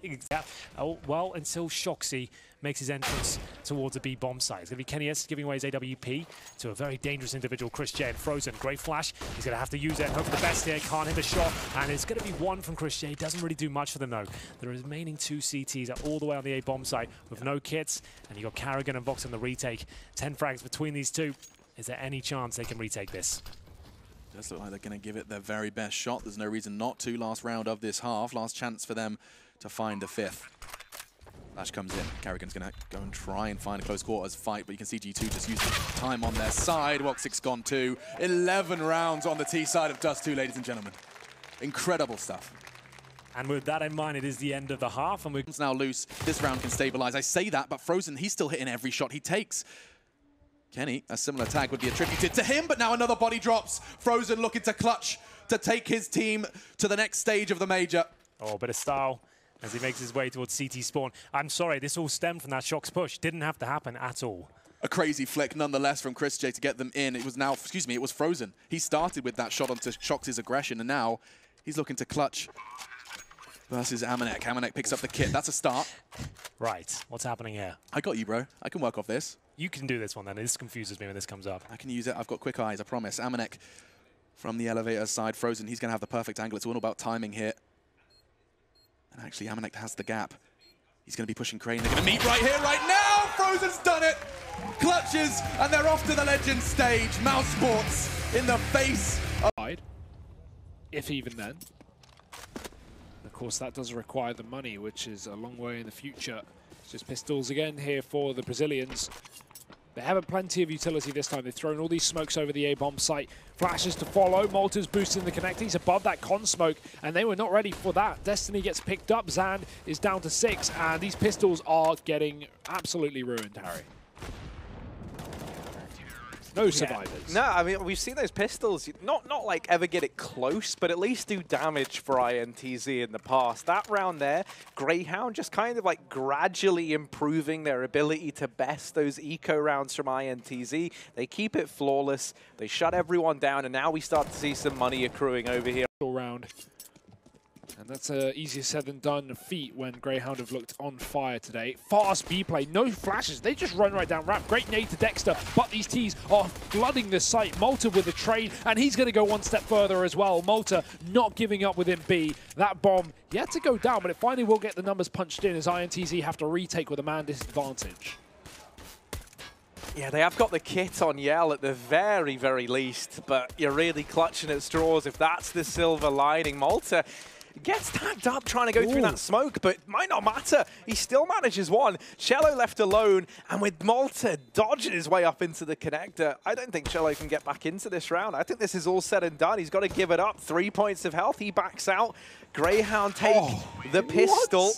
well, until Shoxy makes his entrance towards a B bomb site. It's going to be Kenny S giving away his AWP to a very dangerous individual, Christian. Frozen, great flash. He's going to have to use it and hope for the best here. Can't hit the shot, and it's going to be one from Christian. Doesn't really do much for them, though. The remaining 2 CTs are all the way on the A bomb site with no kits, and you've got Carrigan and Vox on the retake. 10 frags between these two. Is there any chance they can retake this? Does look like they're going to give it their very best shot. There's no reason not to. Last round of this half. Last chance for them to find a 5th. Flash comes in. Carrigan's going to go and try and find a close quarters fight, but you can see G2 just using time on their side. Woxic gone too. 11 rounds on the T side of Dust 2, ladies and gentlemen. Incredible stuff. And with that in mind, it is the end of the half, and we're now loose. This round can stabilize. I say that, but Frozen, he's still hitting every shot he takes. Kenny, a similar tag would be attributed to him, but now another body drops. Frozen looking to clutch to take his team to the next stage of the major. Oh, a bit of style as he makes his way towards CT spawn. I'm sorry, this all stemmed from that Shox push. Didn't have to happen at all. A crazy flick, nonetheless, from Chris J to get them in. It was now, it was Frozen. He started with that shot onto Shox's aggression, and now he's looking to clutch versus Amanek. Amanek picks up the kit. That's a start. Right. What's happening here? I got you, bro. I can work off this. You can do this one, then. This confuses me when this comes up. I can use it. I've got quick eyes, I promise. Amanek from the elevator side. Frozen, he's going to have the perfect angle. It's all about timing here. And actually, Amanek has the gap. He's going to be pushing Crane. They're going to meet right here, right now! Frozen's done it! Clutches, and they're off to the Legends stage. Mousesports in the face of... If even then. Of course, that does require the money, which is a long way in the future. It's just pistols again here for the Brazilians. They have plenty of utility this time. They've thrown all these smokes over the A-bomb site. Flashes to follow. Malta's boosting the connector. He's above that con smoke, and they were not ready for that. Destiny gets picked up. Zand is down to 6, and these pistols are getting absolutely ruined, Harry. No survivors. No, I mean, we've seen those pistols not like ever get it close, but at least do damage for INTZ in the past. That round there, Greyhound just kind of like gradually improving their ability to best those eco rounds from INTZ. They keep it flawless. They shut everyone down, and now we start to see some money accruing over here. Round. And And that's easier said than done feat when Greyhound have looked on fire today. Fast B play, no flashes. They just run right down ramp. Great nade to Dexter, but these Ts are flooding the site. Malta with a trade, and he's going to go one step further as well. Malta not giving up within B. That bomb, he had to go down, but it finally will get the numbers punched in as INTZ have to retake with a man disadvantage. Yeah, they have got the kit on Yell at the very, very least, but you're really clutching at straws if that's the silver lining. Malta gets tagged up trying to go through that smoke, but it might not matter. He still manages one. Cello left alone, and with Malta dodging his way up into the connector, I don't think Cello can get back into this round. I think this is all said and done. He's got to give it up. 3 points of health. He backs out. Greyhound take the pistol.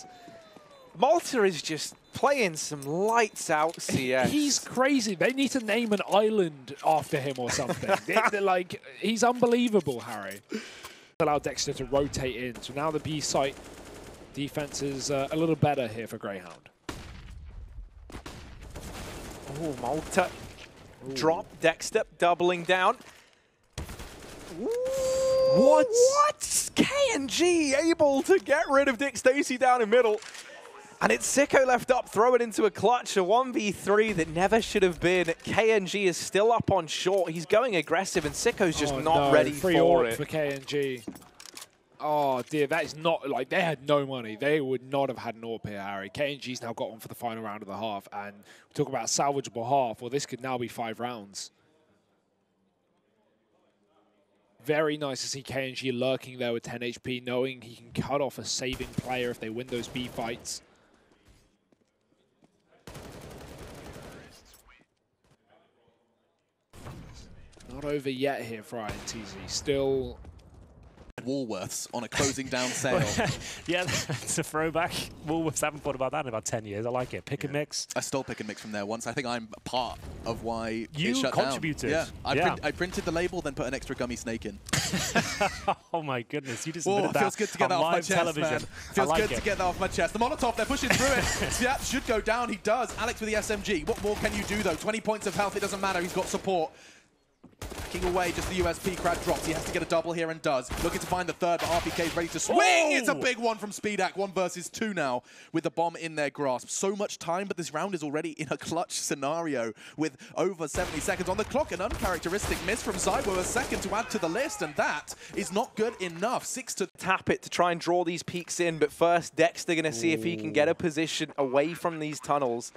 Malta is just playing some lights out CS. He's crazy. They need to name an island after him or something. They're like, he's unbelievable, Harry. Allow Dexter to rotate in. So now the B site defense is a little better here for Greyhound. Oh, Malta. Drop Dexter, doubling down. What? What? KNG able to get rid of Dick Stacey down in middle. And it's Sicko left up, throw it into a clutch, a 1v3 that never should have been. KNG is still up on short. He's going aggressive, and Sicko's just not ready for it. For KNG. Oh, dear, that is not, like, they had no money. They would not have had an AWP here, Harry. KNG's now got one for the final round of the half, and we talk about a salvageable half. Well, this could now be 5 rounds. Very nice to see KNG lurking there with 10 HP, knowing he can cut off a saving player if they win those B fights. Not over yet here for INTZ. Still Woolworths on a closing down sale. Yeah, it's a throwback. Woolworths haven't thought about that in about 10 years. I like it. Pick and mix. I stole pick and mix from there once. I think I'm part of why you it shut contributed. down. Yeah, I printed the label, then put an extra gummy snake in. Oh my goodness, you just admitted that. Feels good to get that off my chest, television. Man. Feels good to get that off my chest. The Molotov, they're pushing through it. Sviat should go down. He does. Alex with the SMG. What more can you do though? 20 points of health. It doesn't matter. He's got support. Backing away, just the USP crowd drops. He has to get a double here and does. Looking to find the third, but RPK is ready to swing. Oh! It's a big one from Speedak. 1 versus 2 now with the bomb in their grasp. So much time, but this round is already in a clutch scenario with over 70 seconds on the clock. An uncharacteristic miss from Zybo, a second to add to the list, and that is not good enough. 6 to tap it to try and draw these peaks in, but first Dexter going to see if he can get a position away from these tunnels.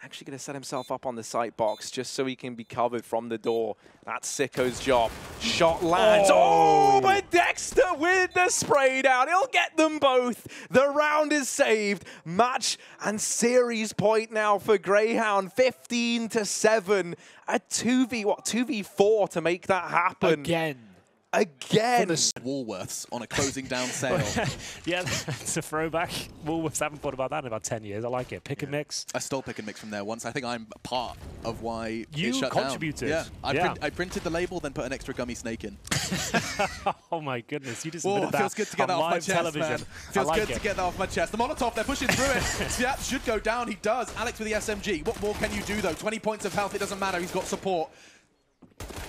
Actually going to set himself up on the site box just so he can be covered from the door. That's Sicko's job. Shot lands. Oh, but Dexter with the spray down. He'll get them both. The round is saved. Match and series point now for Greyhound. 15-7. A 2v4 to make that happen. Again. Woolworths on a closing down sale. Yeah, it's a throwback. Woolworths haven't thought about that in about 10 years. I like it. Pick and mix. I stole pick and mix from there once. I think I'm part of why you it shut contributed. down. I printed the label, then put an extra gummy snake in. Oh my goodness, you just admitted that. Feels good to get that off my chest, television. man. Feels good to get that off my chest. The Molotov, they're pushing through it. Sviat should go down. He does. Alex with the SMG. What more can you do though? 20 points of health. It doesn't matter. He's got support.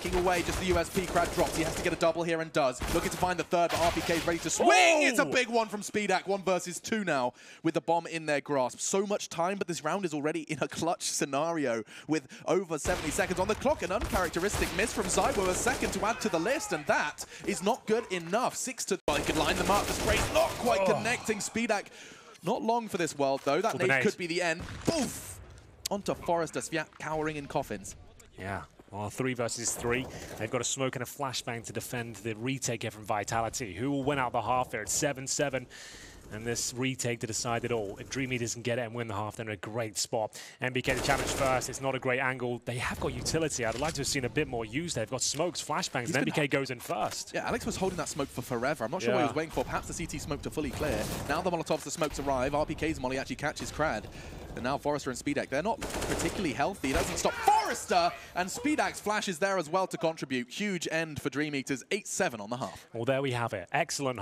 Backing away, just the USP crowd drops. He has to get a double here and does. Looking to find the third, but RPK is ready to swing. It's a big one from Speedak. 1 versus 2 now with the bomb in their grasp. So much time, but this round is already in a clutch scenario with over 70 seconds on the clock. An uncharacteristic miss from Zybo, a second to add to the list, and that is not good enough. 6 to... Well, he could line them up. The spray's not quite connecting. Speedak not long for this world, though. That nade could be the end. Boof! Onto Forrester. Sviat cowering in coffins. Yeah. Well, 3 versus 3. They've got a smoke and a flashbang to defend the retake here from Vitality. Who will win out the half there? It's 7-7. And this retake to decide it all. If Dreamy doesn't get it and win the half, they're in a great spot. MBK to challenge first. It's not a great angle. They have got utility. I'd like to have seen a bit more used. They've got smokes, flashbangs, and MBK goes in first. Yeah, Alex was holding that smoke for forever. I'm not sure what he was waiting for. Perhaps the CT smoke to fully clear. Now the Molotovs, the smokes arrive. RPK's molly actually catches Crad. And now Forrester and Speedak, they're not particularly healthy. It doesn't stop Forrester, and Speedak's flash is there as well to contribute. Huge end for Dream Eaters, 8-7 on the half. Well, there we have it. Excellent half.